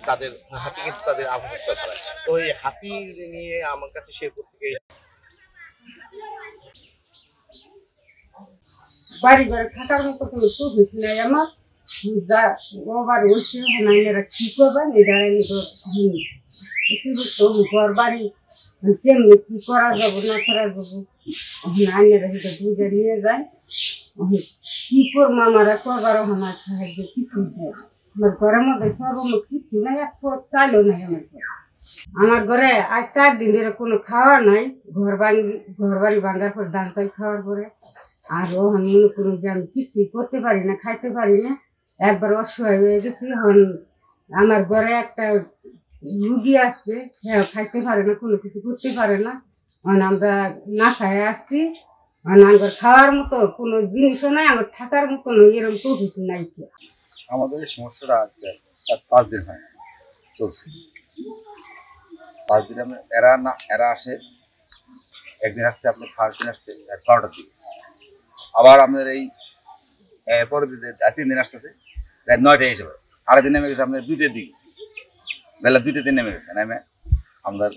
তাদের হাতি কিন্তু তাদের আবহাওয়া ছড়ায়। তো এই হাতি নিয়ে আমার কাছে শেরপুর থেকে বাড়ি ঘরে থাকার মতো কোনো সুবিধা নেই আমার। যা ওবার হচ্ছে হানাইনেরা কি করবেন এটা ঘর বাড়ি কেমনি কি করা যাবো না করা যাবো হানাইনেরা সেটা বুঝে নিয়ে যায়। কি করবো আমারা করবার আমার সাহায্য কিছু নেই। আমার ঘরের মধ্যে সর্বমুখ কিছু নাই, এক পথ চাইলেও নাই আমার ঘরে। আমার ঘরে আজ 4 দিন ধরে কোনো খাওয়া নাই। ঘর বাড়ি ভাঙার পর ধান চাল খাওয়ার পরে আর ও আমি মনে করুন যে আমি কিছুই করতে পারি না, খাইতে পারি না, একবার অসহায় হয়ে গেছি। এখন আমার ঘরে একটা রুগী আছে, হ্যাঁ খাইতে পারে না, কোনো কিছু করতে পারে না। এখন আমরা না খাই আসছি। আমার খাওয়ার মতো কোনো জিনিসও নাই, আমার থাকার মতো এরকম প্রকৃতি নাই। আমাদের এই সমস্যাটা আজকে 5 দিন হয় চলছে। 5 দিন এরা আসে, একদিন আসছে আপনার 1st দিন আসছে 12টার দিকে, আবার আমাদের এই পরের দিন 3 দিন আসতেছে রাত 9টায় এসে পড়ে। আরেক দিন নেমে গেছে আপনার 2টার দিকে, বেলা 2টাতে নেমে গেছে। নেমে আমাদের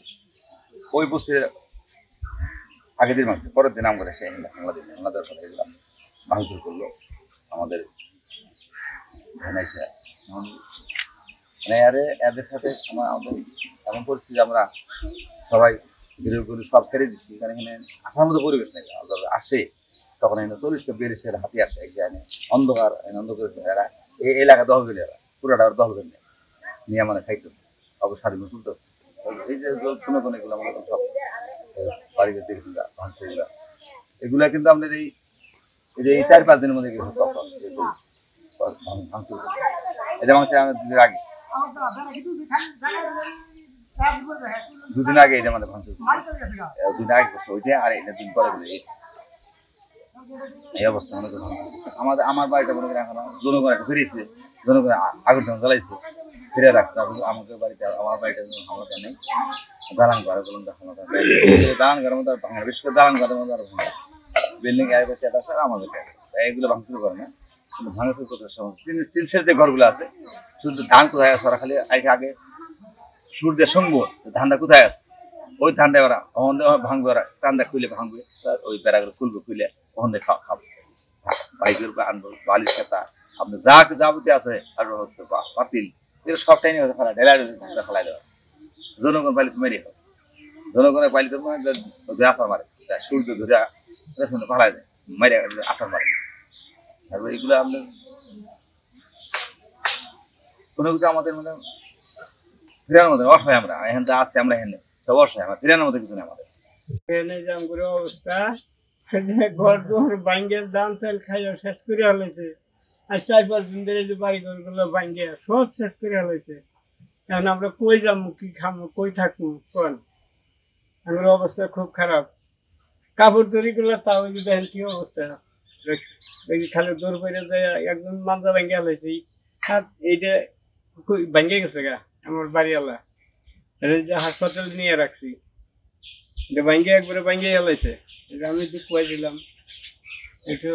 ওই বস্তির আগের দিন মারছে, পরের দিন আমরা এসে হামলা দেওয়ার কথা গেলাম, ভাঙচুর করলো আমাদের মানে এদের সাথে আমাদের এমন পরিস্থিতি, আমরা সবাই সব ছেড়ে দিচ্ছি। এখানে আসার মতো পরিবেশ নেই। আসে তখন এখানে 40-42 হাতি আসে এখানে, অন্ধকার এরা এই এলাকা দখল করে, এরা পুরোটা দখল করে নিয়ে মানে খাইতেছে, অবশ্য স্বাধীন চলতেছে। এই যে শুনে এগুলো আমাদের সব বাড়িতে ভাঙচুরগুলা, এগুলা কিন্তু আমাদের এই যে 4-5 দিনের মধ্যে ভাঙচুর এটা মাংস আমি 2 দিন আগে এটা আমাদের ভাঙচুর 2 দিন আগে করছে ওইটা, আর এটা 2 দিন পরে এই অবস্থা মনে করেন। আমার বাড়িটা মনে করেন এখন জনগণ একটা ফিরেছে, জনগণ আগুন টাগুন জ্বালাইছে, ফিরে রাখছে আমাকে বাড়িতে। আমার বাড়িটা হামলাটা নেই, দালান ঘরে বলুন দালান ঘরের মধ্যে ভাঙা, বিশেষ করে দালান ঘরের মধ্যে আরো ভাঙা, বিল্ডিং একটা আছে আমাদের এইগুলো ভাঙচুর করে না, কিন্তু ভাঙচুর করতে সময় 3 সেট যে ঘরগুলো আছে, শুধু ধান কোথায় আছে ওরা খালি আগে সূর্যের সঙ্গ ধানটা কোথায় আছে ওই ধানটা ওরা ভাঙবে, ওরা টান্দা খুলে ভাঙবে, ওই বেড়াগুলো খুলবে, খুলে ওখান থেকে খাবো, বাইকের আনবো, বালিশ খাতা আপনার যা যাবতীয় আছে, আর হচ্ছে পাতিল, এগুলো সবটাই নিয়ে ফেলা ঢেলা ফেলাই দেওয়া। জনগণ পালিত মেরে হয়, জনগণের পালিত আসার মারে, সূর্য ধরে ফেলাই দেয়, মেরে আসার মারে। তারপর এগুলো আপনার কোনো কিছু আমাদের মানে ফিরানোর মতো অসহায়, আমরা এখান থেকে আসছি, আমরা এখানে সব অসহায়, আমরা ফিরানোর মতো কিছু নেই আমাদের। অবস্থা ঘর দুয়ার ভাঙ্গের ধান চাল খাইয়া শেষ করে হলেছে। আর 4-5 দিন ধরে যে বাড়ি ঘরগুলো ভাঙ্গে সব শেষ করে হলেছে। এখন আমরা কই যাবো, কি খাবো, কই থাকবো কোন? আমার অবস্থা খুব খারাপ। কাপড় তৈরি করলে তাও দেখেন কি অবস্থা, খালি দৌড় করে যায়। একজন মাঞ্জা ভাঙ্গে হলেছে, এইটা ভাঙ্গে গেছে গা আমার বাড়িওয়ালা, যে হাসপাতাল নিয়ে রাখছি, ভাঙ্গে একবারে ভাঙ্গে গেছে। আমি তো কুয়াই দিলাম একটু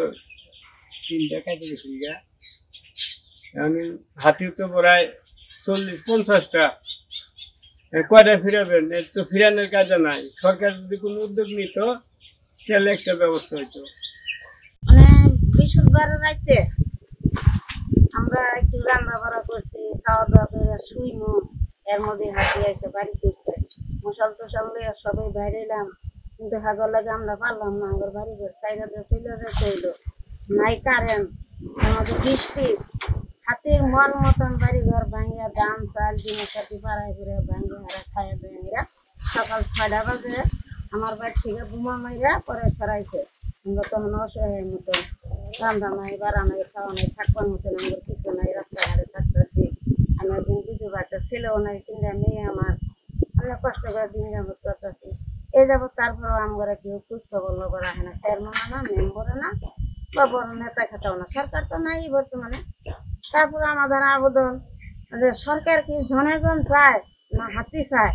3টা কাটে গেছি গা। আমি হাতিও তো প্রায় 40-50টা, কয়টা ফিরাবেন? তো ফিরানোর কাজে নাই। সরকার যদি কোনো উদ্যোগ নিত তাহলে একটা ব্যবস্থা হইতো। মানে বৃহস্পতিবার রাইতে আমরা একটু রান্না বাড়া করছি, খাওয়া দাওয়া করে শুইমো, এর মধ্যে হাতি এসে বাড়ি করছে, মশাল টশাল নিয়ে সবাই বাইরে এলাম, কিন্তু হাজার লাগে আমরা পারলাম না। আমার বাড়ি ঘর চাইনা দিয়ে চলে যেতে হইলো, নাই কারেন্ট, আমাদের বৃষ্টি, হাতির মন মতন বাড়ি ঘর ভাঙিয়া ধান চাল জিনিস পাতি পাড়াই করে ভাঙিয়া হারা খাইয়া দেয়। এরা সকাল 6টা বাজে আমার বাড়ি থেকে বোমা মাইরা পরে ফেরাইছে। আমরা তখন অসহায় মতন, রান্না নাই, বাড়া নাই, খাওয়া নাই, থাকবার মতন আমাদের কিছু নাই, রাস্তাঘাটে থাকতেছি। আমি একদিন বিধবা, একটা ছেলেও নাই, 3টা মেয়ে আমার, অনেক কষ্ট করে দিন যাবত করতেছি। এই যাবত তারপরেও আমরা কেউ খোঁজ খবর লবর রাখে না, চেয়ারম্যান না, মেম্বরে না, বা বড় নেতা খাটাও না, সরকার তো নাই বর্তমানে। তারপরে আমাদের আবেদন যে সরকার কি জনগণ চায় না হাতি চায়?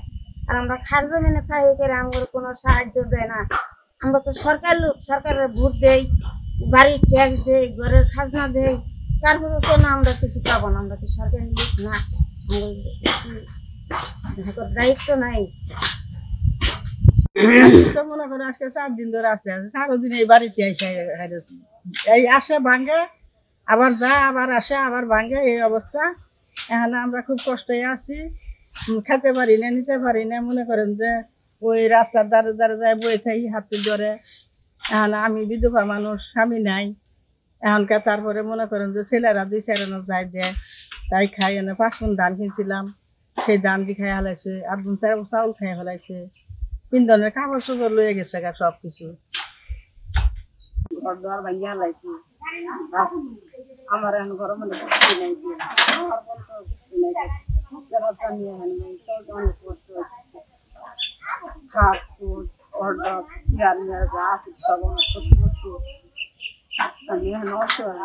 আর আমরা খার জমিনে খাই করে আমাদের কোনো সাহায্য দেয় না। আমরা তো সরকার লোক, সরকারের ভোট দেই, বাড়ির ট্যাক্স দেই, ঘরের খাজনা দেই, তারপরে তো না আমরা কিছু পাবো না, আমরা কি সরকারি লোক না, আমাদের দায়িত্ব নাই। তো মনে করো আজকে 4 দিন ধরে আসতে আছে, সারাদিন এই বাড়িতে এসে এই আসে ভাঙে, আবার যায়, আবার আসে, আবার ভাঙে, এই অবস্থা। এখানে আমরা খুব কষ্টে আছি, খেতে পারি না, নিতে পারি না। মনে করেন যে ওই রাস্তার দ্বারে দ্বারে যায় বয়ে থাকি হাতে ধরে। এখন আমি বিধবা মানুষ, স্বামী নাই এখনকার। তারপরে মনে করেন যে ছেলেরা 2-4 আনা যায় দেয়, তাই খাই। এনে 5 মণ ধান কিনছিলাম, সেই ধান দিয়ে খাই ফেলাইছে। 8 মণ চাউল খাই ফেলাইছে। পিন্ধনের কাপড় চোপড় লয়ে গেছে গা সব কিছু। ঘর দুয়ার ভাঙিয়ে ফেলাইছি। আমার এখন ঘর মনে কিছু নাই, আমার বলতে কিছু নাই। ব্যবস্থা নিয়ে অনেক কষ্ট হচ্ছে। খাট ফুট অর্ডার চেয়ার নিয়ে যা আছে সব আমার ক্ষতি করছে। আমি এখন অসহায়।